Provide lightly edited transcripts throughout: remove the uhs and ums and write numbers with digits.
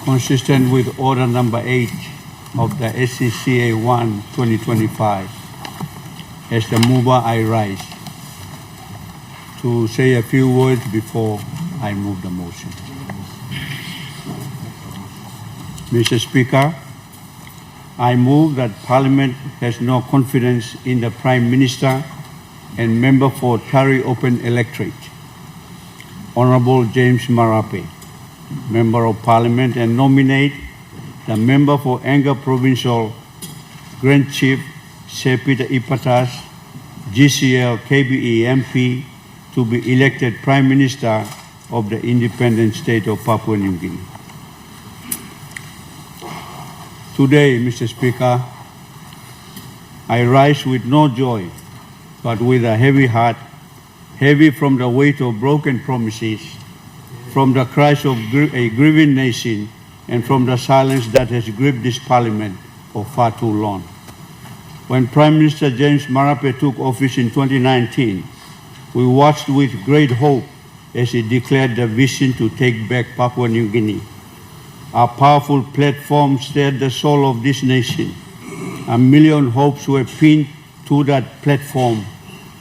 consistent with Order Number 8 of the TVWAN 2025. As the mover, I rise to say a few words before I move the motion. Mr. Speaker, I move that Parliament has no confidence in the Prime Minister and Member for Taree Open Electorate, Honourable James Marape, Member of Parliament, and nominate the Member for Anga Provincial, Grand Chief Sir Peter Ipatas, GCL KBE MP, to be elected Prime Minister of the independent state of Papua New Guinea. Today, Mr. Speaker, I rise with no joy, but with a heavy heart, heavy from the weight of broken promises, from the cries of a grieving nation, and from the silence that has gripped this Parliament for far too long. When Prime Minister James Marape took office in 2019, we watched with great hope as he declared the vision to take back Papua New Guinea. Our powerful platform stirred the soul of this nation. A million hopes were pinned to that platform.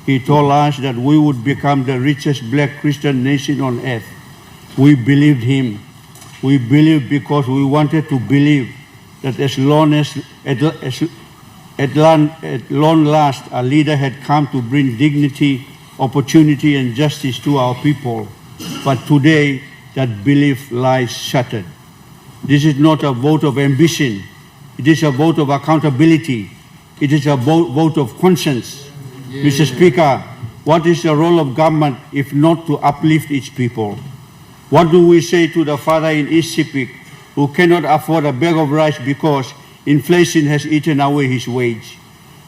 He told us that we would become the richest black Christian nation on earth. We believed him. We believed because we wanted to believe that at long last, a leader had come to bring dignity, opportunity, and justice to our people. But today, that belief lies shattered. This is not a vote of ambition. It is a vote of accountability. It is a vote of conscience. Mr. Speaker, what is the role of government if not to uplift its people? What do we say to the father in East Sepik who cannot afford a bag of rice because inflation has eaten away his wage?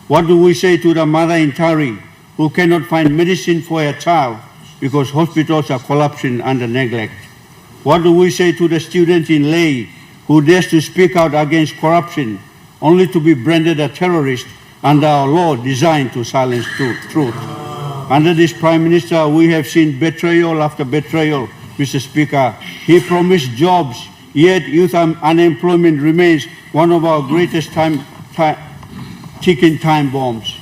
What do we say to the mother in Taree who cannot find medicine for her child because hospitals are collapsing under neglect? What do we say to the student in Lae who dares to speak out against corruption only to be branded a terrorist under our law designed to silence truth? Under this Prime Minister, we have seen betrayal after betrayal, Mr. Speaker. He promised jobs, yet youth unemployment remains one of our greatest ticking time bombs.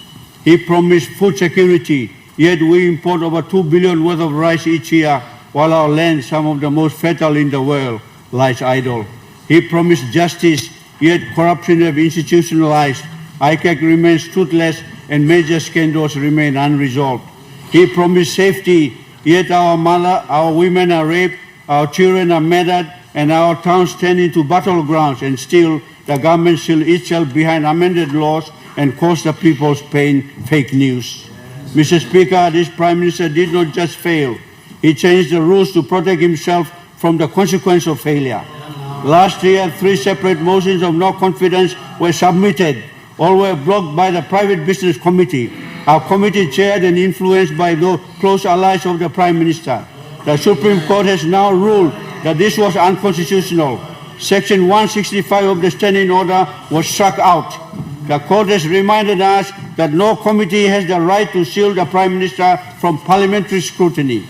He promised food security, yet we import over 2 billion worth of rice each year, while our land, some of the most fertile in the world, lies idle. He promised justice, yet corruption have institutionalized. ICAC remains toothless and major scandals remain unresolved. He promised safety, yet our women are raped, our children are murdered, and our towns turn into battlegrounds, and still the government shields itself behind amended laws and cause the people's pain fake news. Mr. Speaker, this Prime Minister did not just fail. He changed the rules to protect himself from the consequence of failure. Last year, 3 separate motions of no confidence were submitted. All were blocked by the Private Business Committee, our committee chaired and influenced by those close allies of the Prime Minister. The Supreme Court has now ruled that this was unconstitutional. Section 165 of the Standing Order was struck out. The Court has reminded us that no committee has the right to shield the Prime Minister from parliamentary scrutiny.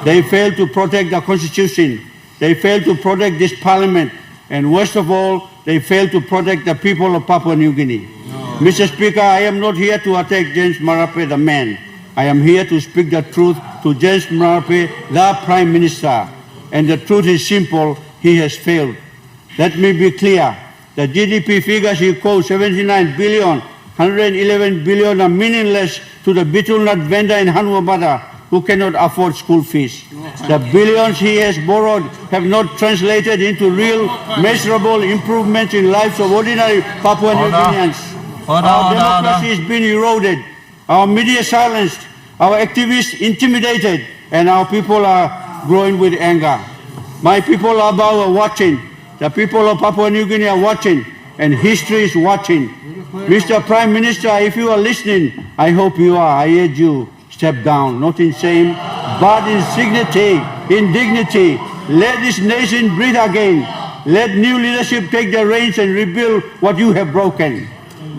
They failed to protect the Constitution. They failed to protect this Parliament. And worst of all, they failed to protect the people of Papua New Guinea. Mr. Speaker, I am not here to attack James Marape, the man. I am here to speak the truth to James Marape, the Prime Minister. And the truth is simple, he has failed. Let me be clear. The GDP figures he quotes, 79 billion, 111 billion, are meaningless to the betel nut vendor in Hanuabada who cannot afford school fees. The billions he has borrowed have not translated into real, measurable improvements in lives of ordinary Papua New Guineans. Our democracy has been eroded, our media silenced, our activists intimidated, and our people are growing with anger. My people are watching. The people of Papua New Guinea are watching, and history is watching. Mr. Prime Minister, if you are listening, I hope you are. I urge you, step down, not in shame, but in dignity. Let this nation breathe again. Let new leadership take the reins and rebuild what you have broken.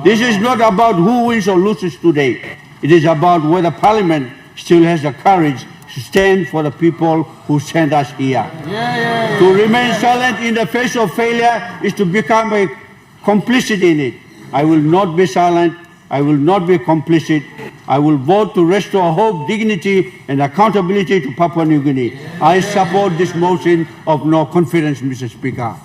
This is not about who wins or loses today. It is about whether Parliament still has the courage stand for the people who sent us here. To remain silent in the face of failure is to become a complicit in it. I will not be silent. I will not be complicit. I will vote to restore hope, dignity, and accountability to Papua New Guinea. I support this motion of no confidence, Mr. Speaker.